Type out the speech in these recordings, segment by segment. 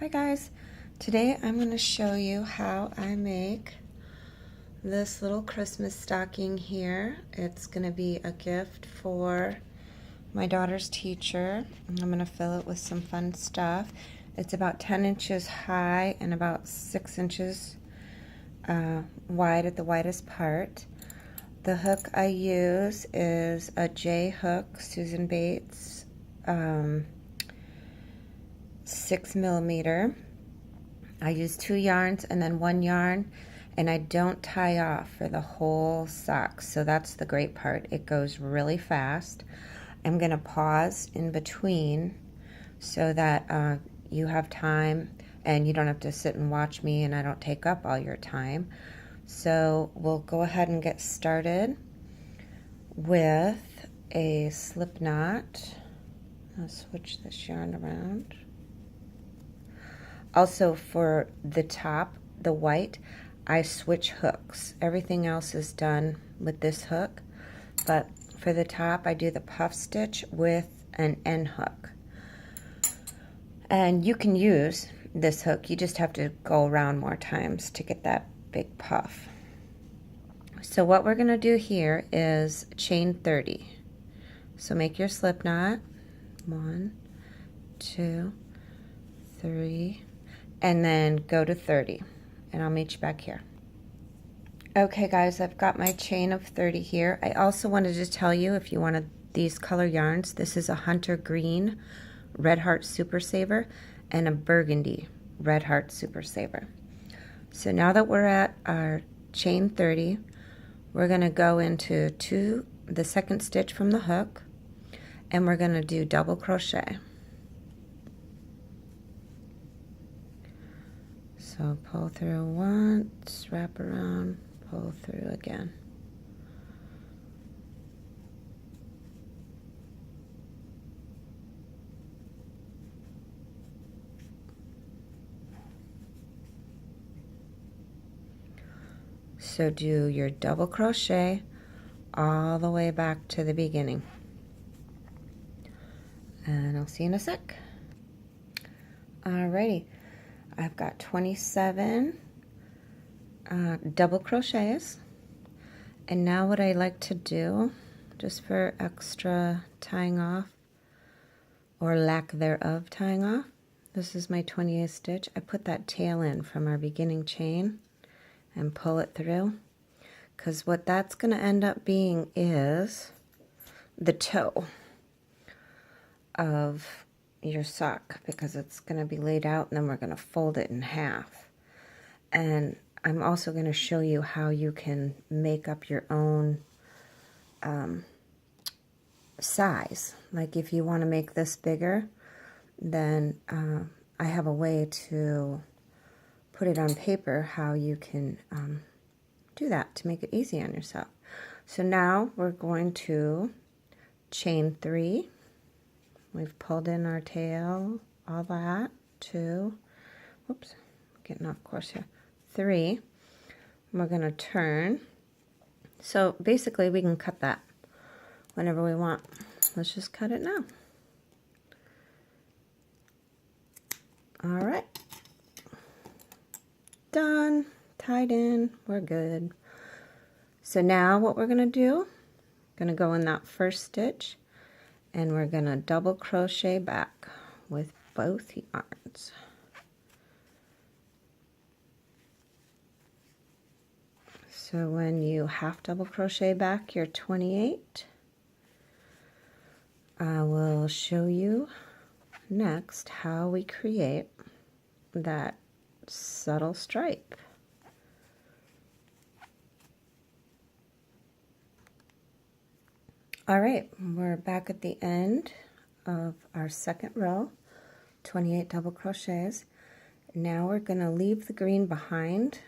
Hi guys, today I'm going to show you how I make this little Christmas stocking here. It's going to be a gift for my daughter's teacher. I'm going to fill it with some fun stuff. It's about 10 inches high and about 6 inches wide at the widest part. The hook I use is a J hook, Susan Bates, 6mm. I use 2 yarns and then 1 yarn, and I don't tie off for the whole sock, so that's the great part. It goes really fast. I'm going to pause in between so that you have time and you don't have to sit and watch me and I don't take up all your time. So we'll go ahead and get started with a slip knot. I'll switch this yarn around. Also, for the top, the white, I switch hooks. Everything else is done with this hook, but for the top, I do the puff stitch with an end hook. And you can use this hook, you just have to go around more times to get that big puff. So what we're going to do here is chain 30. So make your slip knot, 1, 2, 3, and then go to 30, and I'll meet you back here. Okay guys, I've got my chain of 30 here. I also wanted to tell you, if you wanted these color yarns, this is a Hunter Green Red Heart Super Saver and a Burgundy Red Heart Super Saver. So now that we're at our chain 30, we're going to go into the second stitch from the hook, and we're going to do double crochet. So pull through once, wrap around, pull through again. So do your double crochet all the way back to the beginning. And I'll see you in a sec. Alrighty. I've got 27 double crochets, and now what I like to do, just for extra tying off or lack thereof tying off, this is my 28th stitch. I put that tail in from our beginning chain and pull it through, because what that's going to end up being is the toe of your sock, because it's going to be laid out and then we're going to fold it in half. And I'm also going to show you how you can make up your own size. Like if you want to make this bigger, then I have a way to put it on paper how you can do that to make it easy on yourself. So now we're going to chain 3. We've pulled in our tail, all that, 2, whoops, getting off course here, 3, and we're going to turn. So basically we can cut that whenever we want. Let's just cut it now. Alright, done, tied in, we're good. So now what we're going to do, going to go in that first stitch, and we're going to double crochet back with both yarns. So when you half double crochet back your 28, I will show you next how we create that subtle stripe. All right, we're back at the end of our second row, 28 double crochets. Now we're going to leave the green behind,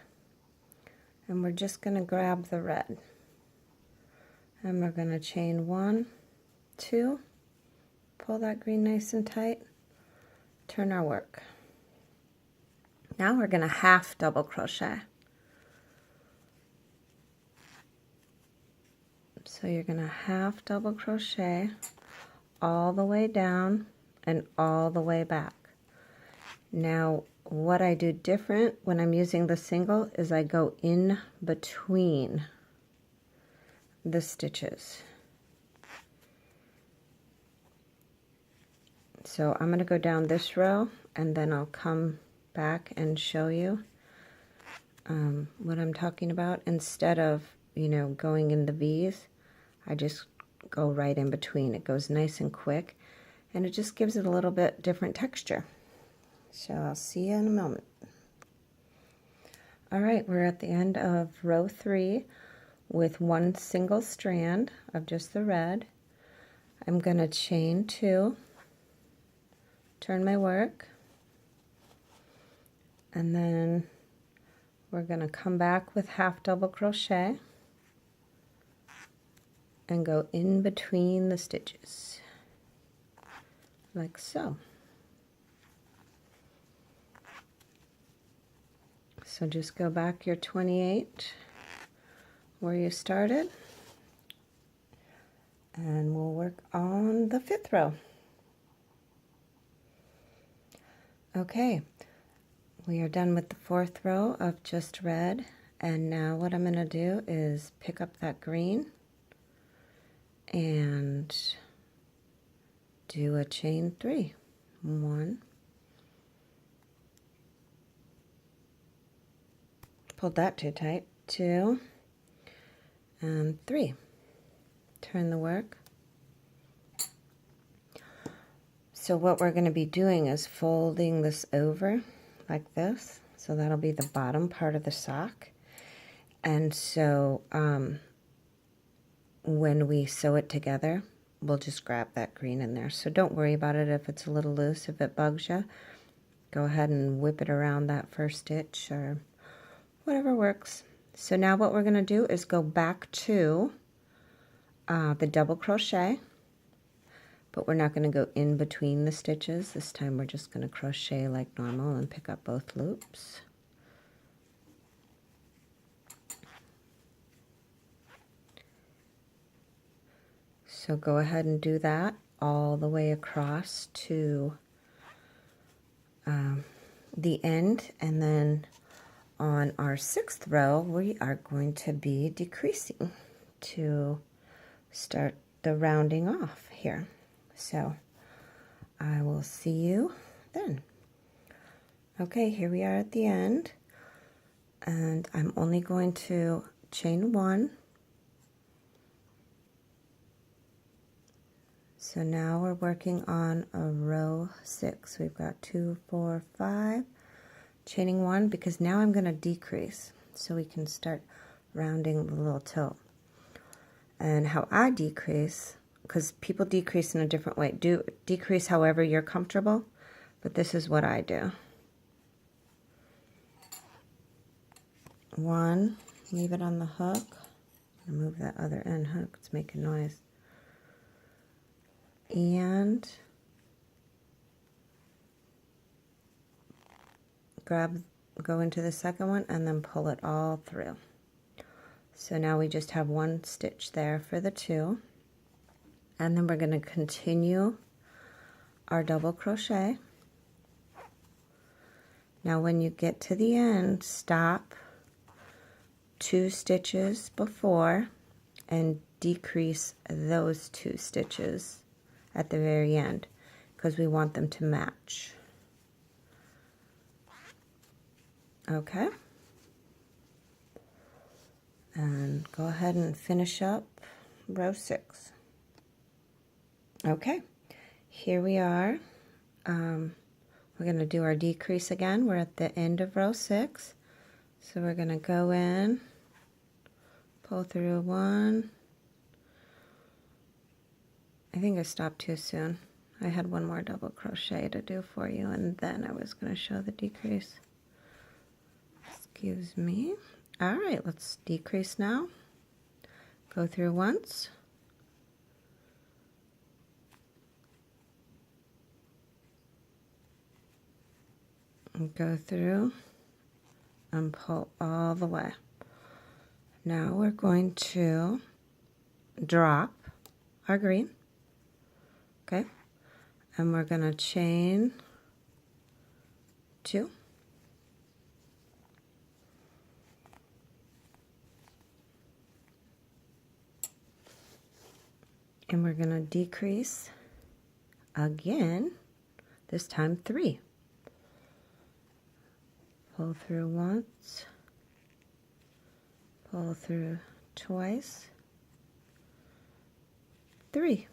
and we're just going to grab the red. And we're going to chain 1, 2, pull that green nice and tight, turn our work. Now we're going to half double crochet. So you're going to half double crochet all the way down and all the way back. Now, what I do different when I'm using the single is I go in between the stitches. So I'm going to go down this row and then I'll come back and show you what I'm talking about. Instead of, going in the V's, I just go right in between. It goes nice and quick and it just gives it a little bit different texture. So I'll see you in a moment. All right, we're at the end of row 3 with one single strand of just the red. I'm going to chain 2, turn my work, and then we're going to come back with half double crochet and go in between the stitches like so. So just go back your 28 where you started, and we'll work on the 5th row. Okay, we are done with the 4th row of just red, and now what I'm going to do is pick up that green and do a chain 3. 1, pulled that too tight, 2, and 3. Turn the work. So what we're going to be doing is folding this over like this. So that'll be the bottom part of the sock. And so when we sew it together, we'll just grab that green in there. So don't worry about it if it's a little loose. If it bugs you, go ahead and whip it around that first stitch or whatever works. So now what we're going to do is go back to the double crochet, but we're not going to go in between the stitches. This time we're just going to crochet like normal and pick up both loops. So go ahead and do that all the way across to the end, and then on our 6th row we are going to be decreasing to start the rounding off here. So I will see you then. Okay, here we are at the end, and I'm only going to chain 1. So now we're working on a row 6. We've got 2, 4, 5, chaining 1, because now I'm going to decrease so we can start rounding the little toe. And how I decrease, because people decrease in a different way. Do decrease however you're comfortable, but this is what I do. 1, leave it on the hook. Move that other end hook, it's making noise. And go into the second one and then pull it all through. So now we just have 1 stitch there for the 2, and then we're going to continue our double crochet. Now when you get to the end, stop 2 stitches before and decrease those 2 stitches at the very end, because we want them to match. Okay, and go ahead and finish up row 6. Okay, here we are. We're going to do our decrease again. We're at the end of row 6, so we're going to go in, pull through 1. I think I stopped too soon. I had 1 more double crochet to do for you, and then I was going to show the decrease. Excuse me. All right, let's decrease now. Go through once. And go through and pull all the way. Now we're going to drop our green. Okay, and we're going to chain 2, and we're going to decrease again, this time 3. Pull through once, pull through twice, 3.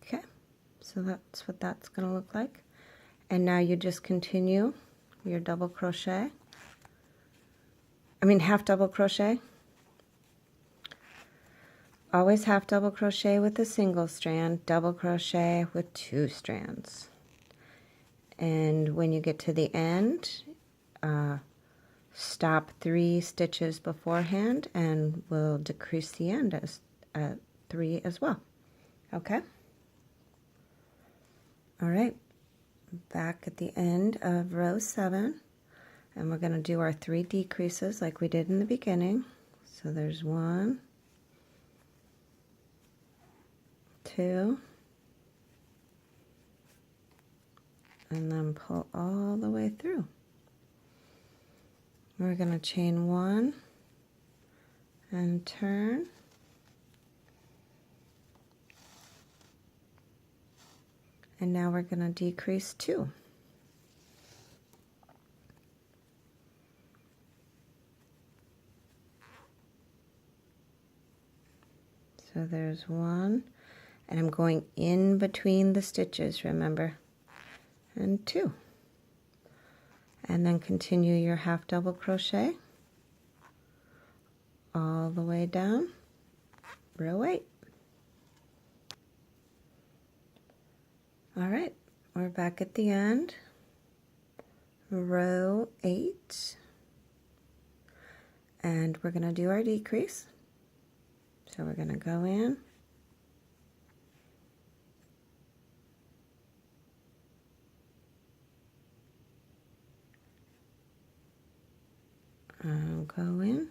Okay, so that's what that's going to look like. And now you just continue your double crochet, half double crochet. Always half double crochet with a single strand, double crochet with 2 strands. And when you get to the end, stop 3 stitches beforehand, and we'll decrease the end at 3 as well. Okay? All right, back at the end of row 7, and we're going to do our 3 decreases like we did in the beginning. So there's 1, 2, and then pull all the way through. We're going to chain 1 and turn, and now we're going to decrease 2. So there's 1, and I'm going in between the stitches, remember, and 2. And then continue your half double crochet all the way down row 8. All right, we're back at the end, row 8, and we're going to do our decrease. So we're going to go in, go in,